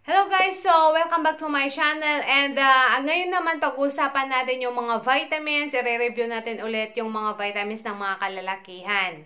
Hello guys! So, welcome back to my channel and ngayon naman pag-usapan natin yung mga vitamins. I-review natin ulit yung mga vitamins ng mga kalalakihan.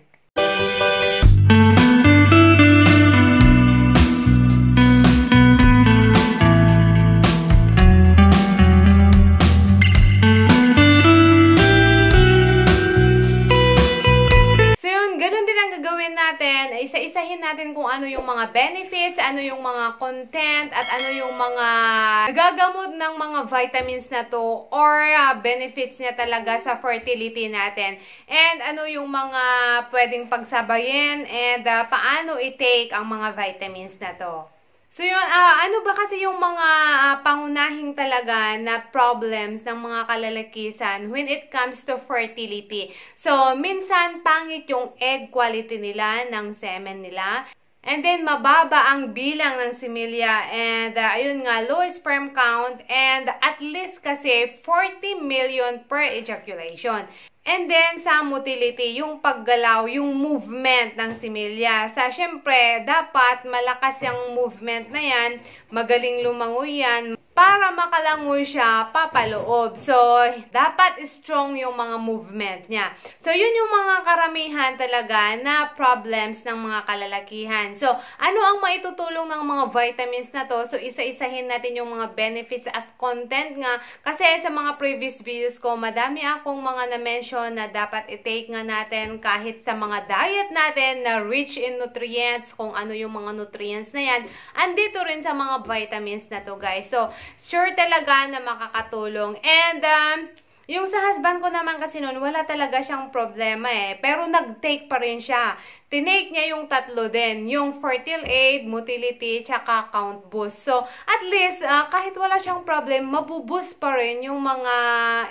Natin, isa-isahin natin kung ano yung mga benefits, ano yung mga content, at ano yung mga nagagamot ng mga vitamins na to or benefits niya talaga sa fertility natin. And ano yung mga pwedeng pagsabayin and paano i-take ang mga vitamins na to. So yun, ano ba kasi yung mga pangunahing talaga na problems ng mga kalalakisan when it comes to fertility? So, minsan pangit yung egg quality nila, ng semen nila. And then, mababa ang bilang ng similya and ayun nga, low sperm count and at least kasi 40 million per ejaculation. And then, sa motility, yung paggalaw, yung movement ng similya. Syempre, dapat malakas yung movement na yan, magaling lumangoy yan, para makalangoy siya papaloob. So, dapat strong yung mga movement niya. So, yun yung mga karamihan talaga na problems ng mga kalalakihan. So, ano ang maitutulong ng mga vitamins na to? So, isa-isahin natin yung mga benefits at content nga. Kasi sa mga previous videos ko, madami akong mga na-mention na dapat i-take nga natin kahit sa mga diet natin na rich in nutrients, kung ano yung mga nutrients na yan. Andito rin sa mga vitamins na to, guys. So, sure talaga na makakatulong. And, yung sa husband ko naman kasi noon, wala talaga siyang problema pero nag-take pa rin siya. Tinake niya yung tatlo din. Yung fertile aid, motility, tsaka count boost. So, at least, kahit wala siyang problem, mabuboost pa rin yung mga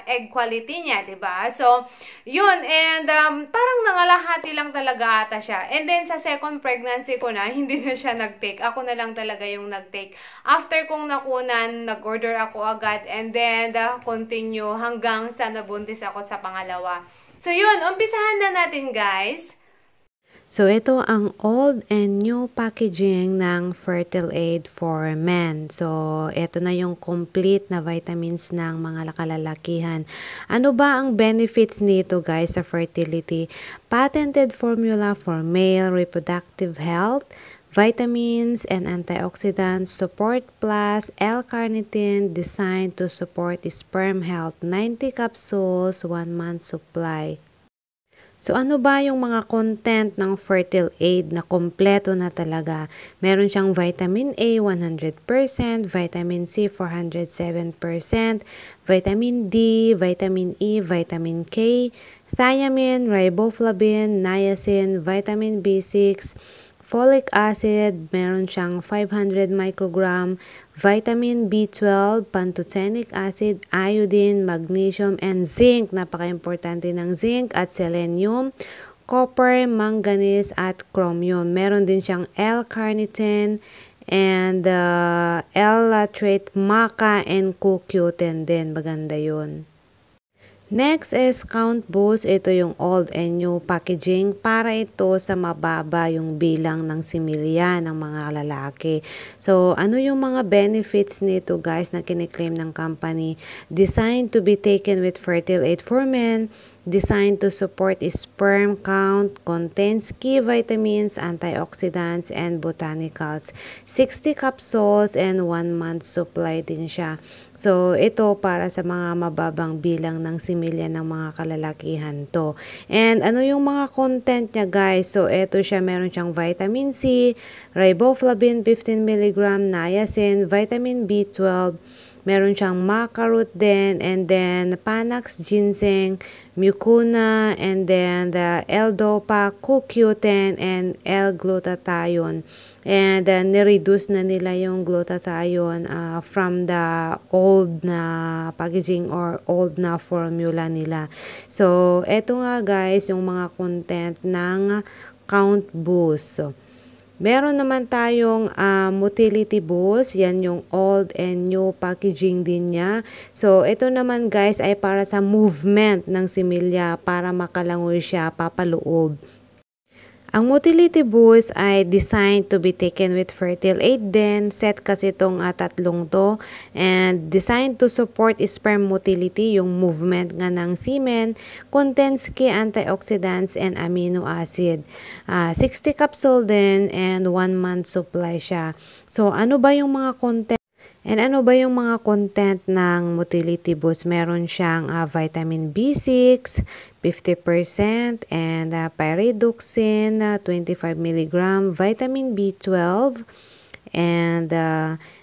egg quality niya, diba? So, yun. And, parang nangalahati lang talaga ata siya. And then, sa second pregnancy ko na, hindi na siya nag-take. Ako na lang talaga yung nag-take. After kong nakunan, nag-order ako agad. And then, continue hanggang sa nabuntis ako sa pangalawa. So, yun. Umpisahan na natin, guys. So, ito ang old and new packaging ng Fertile Aid for Men. So, ito na yung complete na vitamins ng mga kalalakihan. Ano ba ang benefits nito, guys, sa fertility? Patented formula for male reproductive health, vitamins and antioxidants, support plus L-carnitine designed to support sperm health, 90 capsules, 1 month supply. So, ano ba yung mga content ng Fertile Aid na kompleto na talaga? Meron siyang vitamin A 100%, vitamin C 407%, vitamin D, vitamin E, vitamin K, thiamine, riboflavin, niacin, vitamin B6, folic acid, meron siyang 500 microgram, vitamin B12, pantothenic acid, iodine, magnesium, and zinc. Napaka-importante ng zinc at selenium, copper, manganese, at chromium. Meron din siyang L-carnitine and L-latrate, maca, and CoQ10 din. Maganda yun. Next is Count Boost. Ito yung old and new packaging para ito sa mababa yung bilang ng similya ng mga lalaki. So, ano yung mga benefits nito, guys, na kiniklaim ng company? Designed to be taken with Fertile Aid for Men, designed to support sperm count, contains key vitamins, antioxidants, and botanicals. 60 capsules and 1 month supply din siya. So, ito para sa mga mababang bilang ng similya ng mga kalalakihan to. And ano yung mga content niya, guys? So, ito siya, meron siyang vitamin C, riboflavin 15 mg, niacin, vitamin B12, meron siyang maca root din, and then Panax ginseng, mucuna, and then the L-dopa, CoQ10, and L-glutathione. And nireduce na nila yung glutathione from the old na packaging or old na formula nila. So, eto nga, guys, yung mga content ng Count Boost. So, meron naman tayong motility boost. Yan yung old and new packaging din niya. So, ito naman, guys, ay para sa movement ng similya para makalangoy siya papaloob. Ang motility boost ay designed to be taken with Fertil 8 din. Set kasi itong tatlong to. And designed to support sperm motility, yung movement nga ng semen. Contains key antioxidants and amino acid. 60 capsule din and 1 month supply siya. So ano ba yung mga content? And ano ba yung mga content ng motility boost? Meron siyang vitamin B6, 50%, and pyridoxine, 25 mg, vitamin B12, and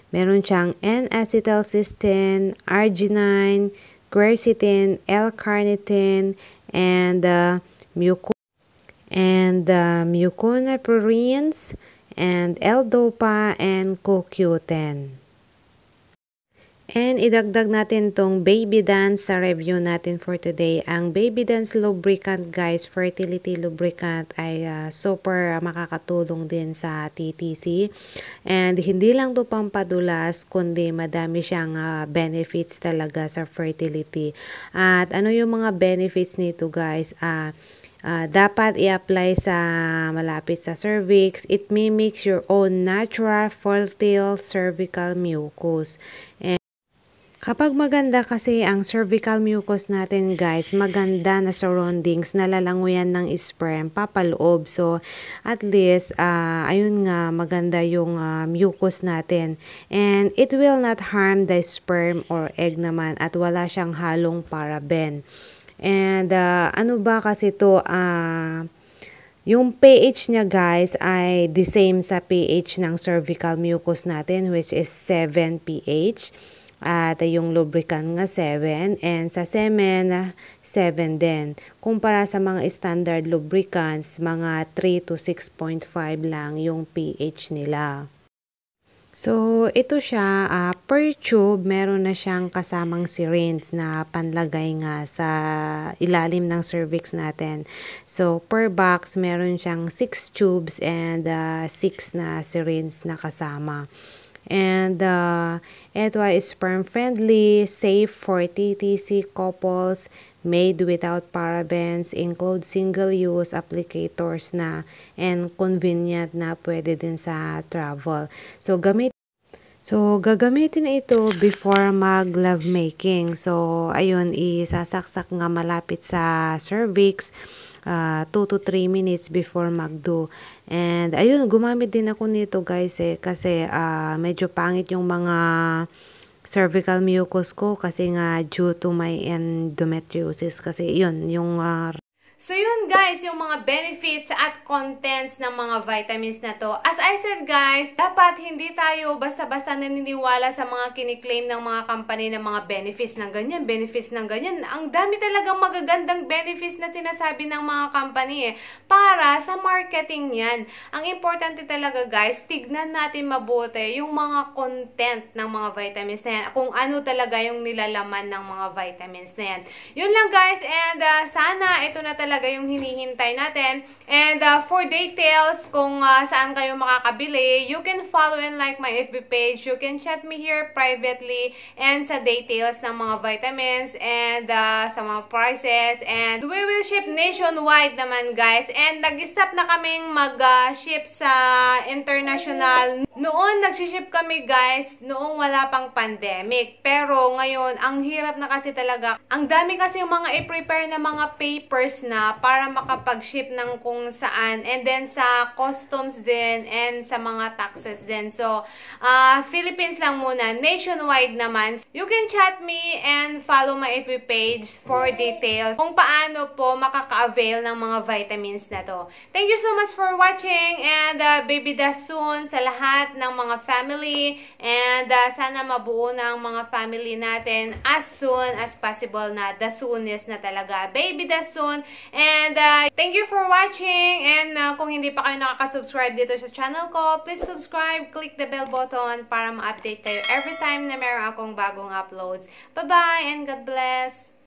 meron siyang N-acetylcysteine, arginine, quercetin, L-carnitine, and muconaprurines, and L-dopa, and CoQ10. And idagdag natin tong Baby Dance sa review natin for today. Ang Baby Dance lubricant guys, fertility lubricant ay super makakatulong din sa TTC. And hindi lang to pampadulas, kundi madami siyang benefits talaga sa fertility. At ano yung mga benefits nito guys? Dapat i-apply sa malapit sa cervix. It mimics your own natural fertile cervical mucus. Kapag maganda kasi ang cervical mucus natin guys, maganda na surroundings, nalalanguyan ng sperm, papaloob. So, at least, ayun nga, maganda yung mucus natin. And it will not harm the sperm or egg naman at wala siyang halong paraben. And ano ba kasi to, yung pH niya guys ay the same sa pH ng cervical mucus natin which is 7 pH. At yung lubricant nga 7 and sa semen 7 din. Kumpara sa mga standard lubricants, mga 3 to 6.5 lang yung pH nila. So, ito siya, per tube, meron na siyang kasamang syringe na panlagay nga sa ilalim ng cervix natin. So, per box, meron siyang 6 tubes and 6 na syringe na kasama. And ito ay sperm-friendly, safe for TTC couples, made without parabens, include single-use applicators na, and convenient na pwede din sa travel. So, gagamitin ito before mag-love making. So, ayun, isasaksak nga malapit sa cervix. 2 to 3 minutes before mag-do. And ayun, gumamit din ako nito guys kasi medyo pangit yung mga cervical mucus ko kasi nga due to my endometriosis kasi yun, yung So yun guys, yung mga benefits at contents ng mga vitamins na to. As I said guys, dapat hindi tayo basta-basta naniniwala sa mga kiniklaim ng mga company ng mga benefits ng ganyan, benefits ng ganyan. Ang dami talagang magagandang benefits na sinasabi ng mga company para sa marketing yan. Ang importante talaga guys, tignan natin mabuti yung mga content ng mga vitamins na yan. Kung ano talaga yung nilalaman ng mga vitamins na yan. Yun lang guys, and sana ito na talaga yung hinihintay natin. And for details kung saan kayo makakabili, you can follow and like my FB page. You can chat me here privately and sa details ng mga vitamins and sa mga prices. And we will ship nationwide naman guys. And nag-stop na kaming mag-ship sa international. Noon nag-ship kami guys, noong wala pang pandemic. Pero ngayon, ang hirap na kasi talaga. Ang dami kasi yung mga i-prepare na mga papers na para makapag-ship ng kung saan. And then sa customs din and sa mga taxes din. So, Philippines lang muna. Nationwide naman. You can chat me and follow my FB page for details kung paano po makaka-avail ng mga vitamins na to. Thank you so much for watching and baby das soon sa lahat ng mga family and sana mabuo na ang mga family natin as soon as possible na the soonest na talaga. Baby das soon. And thank you for watching. And kung hindi pa kayo nakaka-subscribe dito sa channel ko, please subscribe, click the bell button para ma-update kayo every time na meron akong bagong uploads. Bye-bye and God bless!